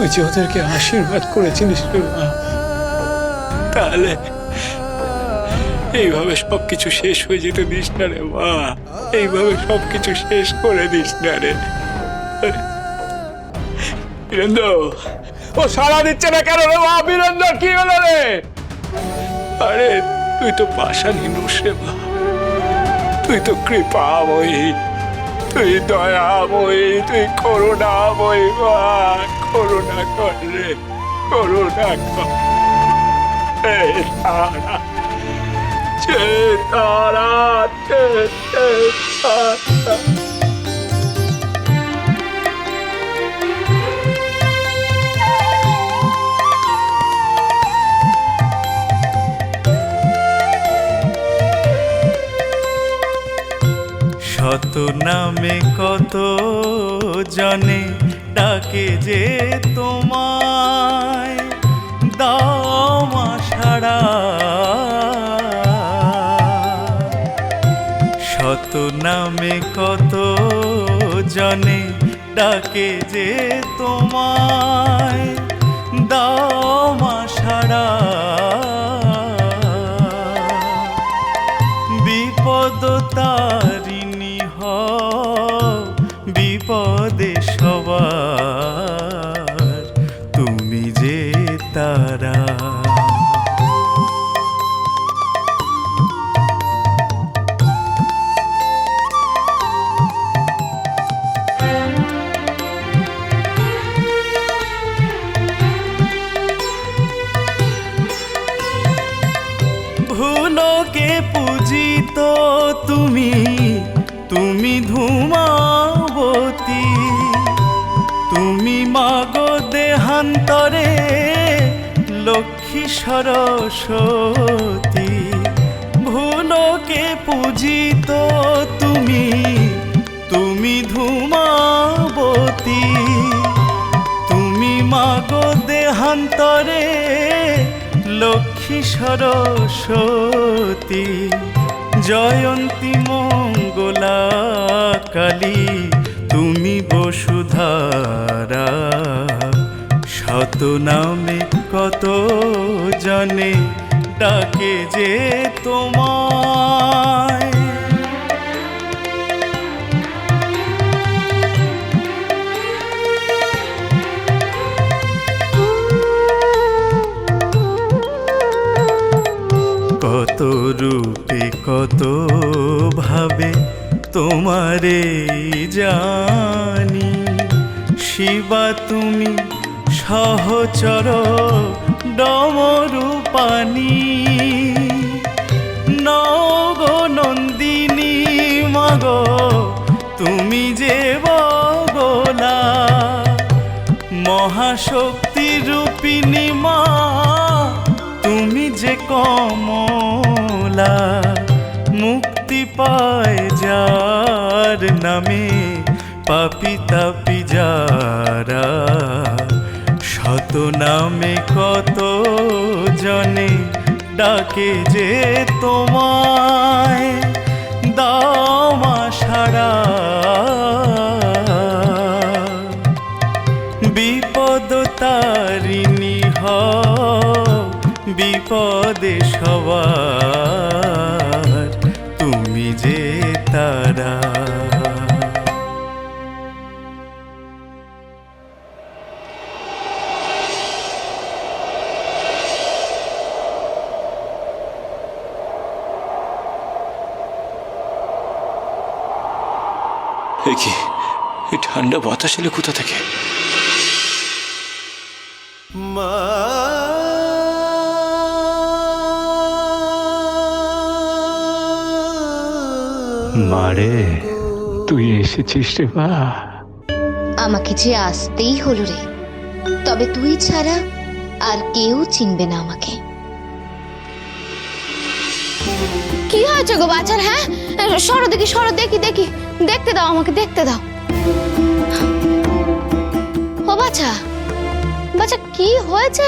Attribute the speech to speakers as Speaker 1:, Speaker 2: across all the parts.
Speaker 1: তুই যে ওদেরকে আশীর্বাদ করেছিলিস রে মা, তাহলে এইভাবে সবকিছু শেষ হয়ে যেতে দিস না রে মা, এইভাবে সবকিছু শেষ করে দিস না রে। বীরেন্দ্র, ও সাড়া দিচ্ছে না কেন রে মা? বীরেন্দ্র, কি হলো রে? আরে তুই তো পাশানিনুষ রে মা, তুই তো কৃপাময়ী, তুই দয়াময়ী, তুই করুণাময়ী মা, করুণা কর রে, করুণা কর। হে তারা, হে তারা, হে তারা।
Speaker 2: শত নামে কত জনে ডাকে যে তোমায়, দাও মা সাড়া। শত নামে কত জনে ডাকে যে তোমায়, দাও মা সাড়া। বিপদ তারিণী হও, বিপদে সবার তুমি যে তারা। ভুলোকে পূজিত তুমি, তুমি ধূমাবতী, তুমি মাগো দেহান্তরে লক্ষ্মী সরস্বতী। ভুলোকে পূজিত তুমি, তুমি ধূমাবতী, তুমি মাগো দেহান্তরে লক্ষ্মী সরস্বতী। জয়ন্তী মঙ্গলা কালী, তুমি বসুধারা। শত নামে কত জনে ডাকে যে তোমায়। কত রূপে কত ভাবে তোমারে জানি, শিবা তুমি সহচর ডমরূপাণী। নগো নন্দিনী মাগো, তুমি যে বগলা, মহাশক্তি রূপিণী মা, তুমি যে কমলা। মুক্তি পায় যার নামে পাপি তাপি যারা। শত নামে কত জনে ডাকে যে তোমায়, দাও মা সাড়া। বিপদ তারিণী হও, বিপদে সবার তুমি যে তারা।
Speaker 1: কি এই ঠান্ডা বাতাস এলে কোথা থেকে?
Speaker 2: মা
Speaker 1: মারে, তুই এসেছিস রে মা।
Speaker 3: আমাকে যে আসতেই হলো রে, তবে তুই ছাড়া আর কেউ চিনবে না আমাকে। কি হয়েছে গো বাছার? হ্যাঁ, সরো দেখি, সরো দেখি, দেখি, দেখতে দাও আমাকে, দেখতে দাও। ও বাছা, বাছা কি হয়েছে?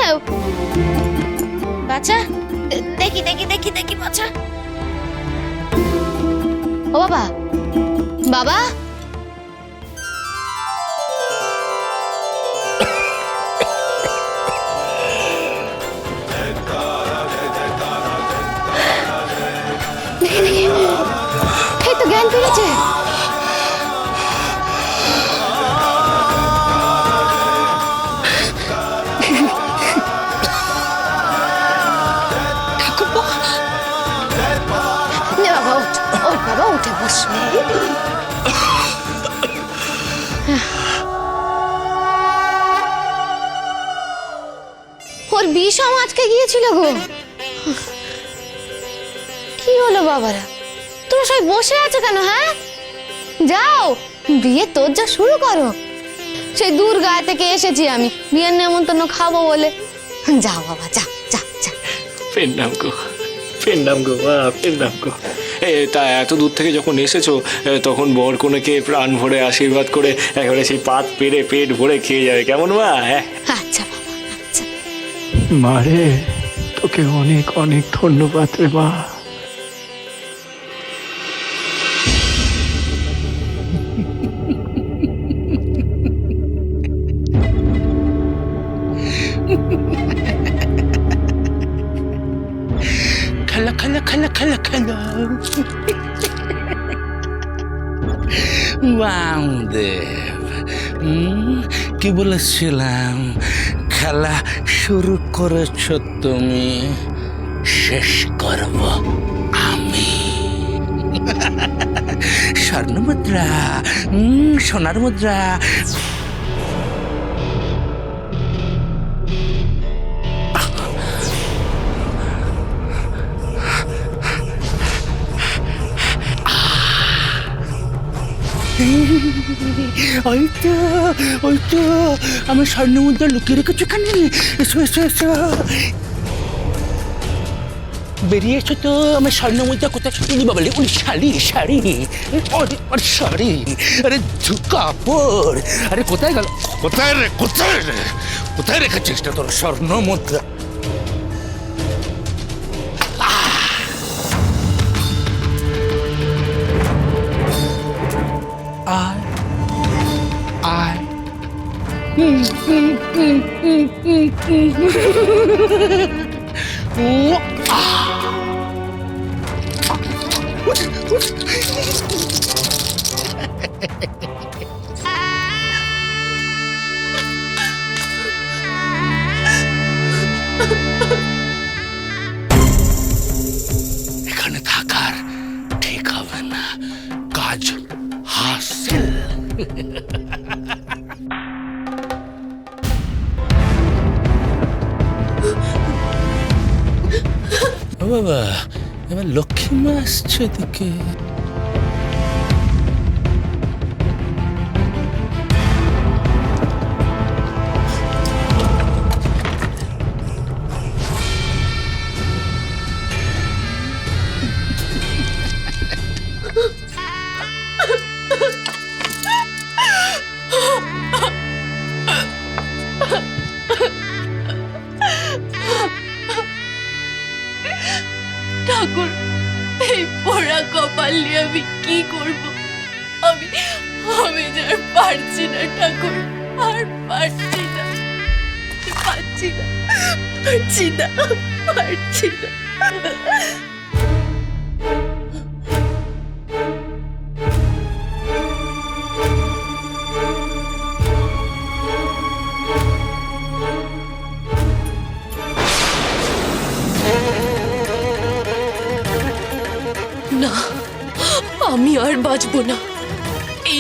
Speaker 3: বাছা দেখি, দেখি, দেখি, দেখি বাছা। ও বাবা, বাবা, জ্ঞান ফিরেছে? নে বাবা ওঠ, ওঠ বাবা, উঠে বস। ওর বিষম আজকে গিয়েছিল গো। কি হলো বাবারা, তুমি সবাই বসে আছো কেন? হ্যাঁ, যাও বিয়ে তোর যা শুরু করো। সেই দূর গায়ে থেকে এসেছি আমি বিয়ের নেমন্তন্ন খাবো বলে। যাও বাবা, যা যা যা।
Speaker 1: পেন্নাম গো, পেন্নাম গো মা, পেন্নাম গো। তা এত দূর থেকে যখন এসেছো তখন বর কনেকে প্রাণ ভরে আশীর্বাদ করে একেবারে সেই পাত পেরে পেট ভরে খেয়ে যাবে, কেমন মা?
Speaker 3: আচ্ছা বাবা, আচ্ছা।
Speaker 1: মারে, তোকে অনেক অনেক ধন্যবাদ রে মা।
Speaker 4: খালা খালা খালা খালা খালা বামদেব, কি বলেছিলাম? খেলা শুরু করেছ তুমি, শেষ করব আমি। স্বর্ণ মুদ্রা, সোনার মুদ্রা। ওই তো আমার স্বর্ণ মুদ্রা লুকিয়ে রেখেছো কেন? এসো এসো এসো, বেরিয়ে এসো তো। আমার স্বর্ণ মুদ্রা কোথায় শুনি বাবলে? ওই শাড়ি শাড়ি, শাড়ি, আরে কাপড়, আরে কোথায় গেল? কোথায় রে, কোথায় রে, কোথায় রেখেছিস না তোর স্বর্ণ মুদ্রা? আয় আয়, এখানে থাকার ঠিক হবে না, কাজ হাসিল। ও বাবা, এবার লক্ষ্মী মা আসছে এদিকে।
Speaker 5: ঠাকুর, এই পোড়া কপাল নিয়ে আমি কি করব? আমি আমি আর পারছি না ঠাকুর, আর পারছি না, পারছি না, পারছি না, পারছি না। না, আমি আর বাঁচবো না। এই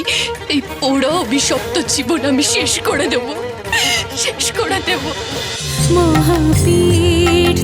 Speaker 5: এই পোড়া অভিশপ্ত জীবন আমি শেষ করে দেব, শেষ করে দেব।
Speaker 6: মহাপীঠ